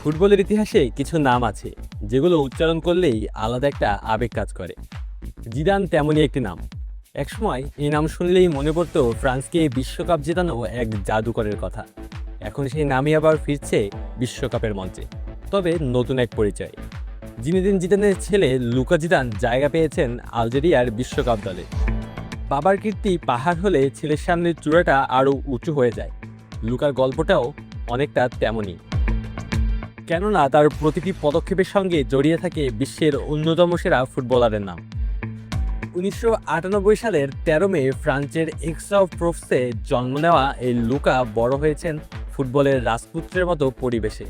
ফুটবলের ইতিহাসে কিছু নাম আছে যেগুলো উচ্চারণ করলেই আলাদা একটা আবেগ কাজ করে। জিদান তেমনই একটি নাম। একসময় এই নাম শুনলেই মনে পড়তো ফ্রান্সকে বিশ্বকাপ জেতানো এক জাদুকরের কথা। এখন সেই নামই আবার ফিরছে বিশ্বকাপের মঞ্চে, তবে নতুন এক পরিচয়। জিনেদিন জিদানের ছেলে লুকা জিদান জায়গা পেয়েছেন আলজেরিয়ার বিশ্বকাপ দলে। বাবার কীর্তি পাহাড় হলে ছেলের সামনে চূড়াটা আরও উঁচু হয়ে যায়। লুকার গল্পটাও অনেকটা তেমনই, কেননা তার প্রতিটি পদক্ষেপের সঙ্গে জড়িয়ে থাকে বিশ্বের অন্যতম সেরা ফুটবলারের নাম। 1998 সালের 13 মে ফ্রান্সের এক্স-অফ-প্রোভসে জন্ম নেওয়া এই লুকা বড় হয়েছেন ফুটবলের রাজপুত্রের মতো পরিবেশে।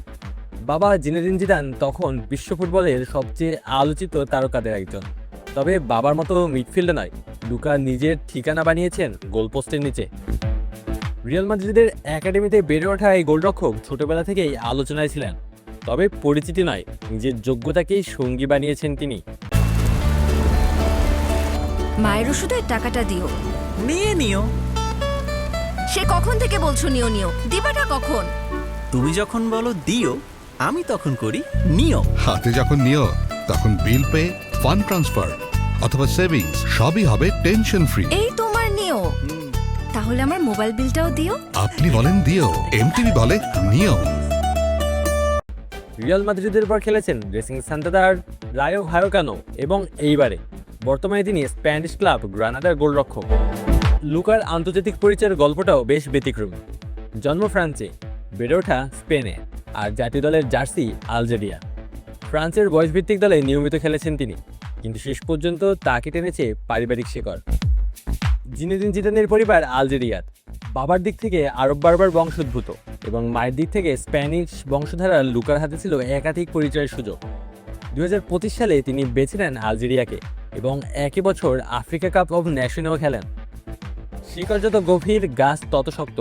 বাবা জিনেদিন জিদান তখন বিশ্ব ফুটবলের সবচেয়ে আলোচিত তারকাদের একজন। তবে বাবার মতো মিডফিল্ডে নয়, লুকা নিজের ঠিকানা বানিয়েছেন গোলপোস্টের নিচে। রিয়াল মাদ্রিদের একাডেমিতে বেড়ে ওঠা এই গোলরক্ষক ছোটবেলা থেকেই আলোচনায় ছিলেন। তবে পরিচিতি নয়, নিজের যোগ্যতাকেই সঙ্গী বানিয়েছেন তিনি। মায়ের ওষুধের টাকাটা দিও। নিয়ে নিও। সে কখন থেকে বলছো নিও নিও, দিবাটা কখন? তুমি যখন বলো দিও, আমি তখন করি নিও। হাতে যখন নিও তখন বিল পে, ফান্ড ট্রান্সফার অথবা সেভিংস সবই হবে টেনশন ফ্রি। এই তোমার নিও। তাহলে আমার মোবাইল বিলটাও দিও। আপনি বলেন দিও, এমটিভি বলে নিও। রিয়াল মাদ্রিদের পর খেলেছেন রেসিং সান্তান্ডার, রায়ো ভায়োকানো এবং এইবারে বর্তমানে তিনি স্প্যানিশ ক্লাব গ্রানাডার গোলরক্ষক। লুকার আন্তর্জাতিক পরিচয়ের গল্পটাও বেশ ব্যতিক্রমী। জন্ম ফ্রান্সে, বেড়ে ওঠা স্পেনে, আর জাতীয় দলের জার্সি আলজেরিয়া। ফ্রান্সের বয়সভিত্তিক দলে নিয়মিত খেলেছেন তিনি, কিন্তু শেষ পর্যন্ত তাকে টেনেছে পারিবারিক শিকড়। জিনেদিন জিদানের পরিবার আলজেরিয়ার। বাবার দিক থেকে আরব বার্বার বংশোদ্ভূত এবং মায়ের দিক থেকে স্প্যানিশ বংশধারা। লুকার হাতে ছিল একাধিক পরিচয়ের সুযোগ। 2025 সালে তিনি বেছে নেন আলজেরিয়াকে এবং একই বছর আফ্রিকা কাপ অব নেশনেও খেলেন। শিকড় যত গভীর, গাছ তত শক্ত।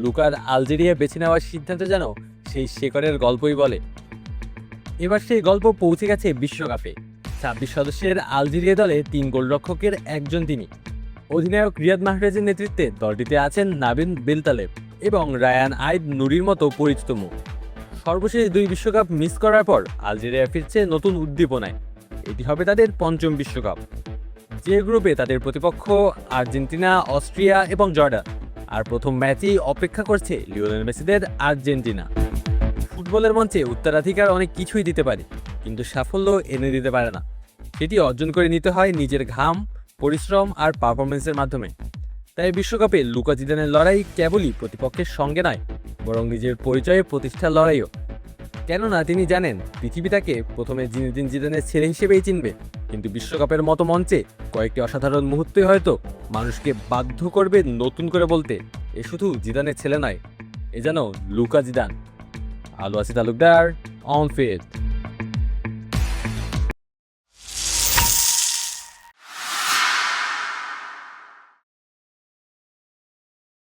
লুকার আলজেরিয়া বেছে নেওয়ার সিদ্ধান্ত যেন সেই শিকড়ের গল্পই বলে। এবার সেই গল্প পৌঁছে গেছে বিশ্বকাপে। 26 সদস্যের আলজেরিয়া দলে 3 গোলরক্ষকের একজন তিনি। অধিনায়ক রিয়াদ মাহরেজের নেতৃত্বে দলটিতে আছেন নাবিন বেলতালেব এবং রায়ান আইদ নুরির মতো পরিচিত মুখ। সর্বশেষ 2 বিশ্বকাপ মিস করার পর আলজেরিয়া ফিরছে নতুন উদ্দীপনায়। এটি হবে তাদের 5ম বিশ্বকাপ। যে গ্রুপে তাদের প্রতিপক্ষ আর্জেন্টিনা, অস্ট্রিয়া এবং জর্ডান। আর প্রথম ম্যাচেই অপেক্ষা করছে লিওনেল মেসিদের আর্জেন্টিনা। ফুটবলের মঞ্চে উত্তরাধিকার অনেক কিছুই দিতে পারে, কিন্তু সাফল্য এনে দিতে পারে না। সেটি অর্জন করে নিতে হয় নিজের ঘাম, পরিশ্রম আর পারফরমেন্সের মাধ্যমে। তাই বিশ্বকাপে লুকা জিদানের লড়াই কেবলই প্রতিপক্ষের সঙ্গে নয়, বরং নিজের পরিচয়ে প্রতিষ্ঠার লড়াইও। কেননা তিনি জানেন পৃথিবী তাকে প্রথমে জিনেদিন জিদানের ছেলে হিসেবেই চিনবে, কিন্তু বিশ্বকাপের মতো মঞ্চে কয়েকটি অসাধারণ মুহূর্তই হয়তো মানুষকে বাধ্য করবে নতুন করে বলতে, এ শুধু জিদানের ছেলে নয়, এ যেন লুকা জিদান। আলু আসি তালুকদার, অন ফিল্ড।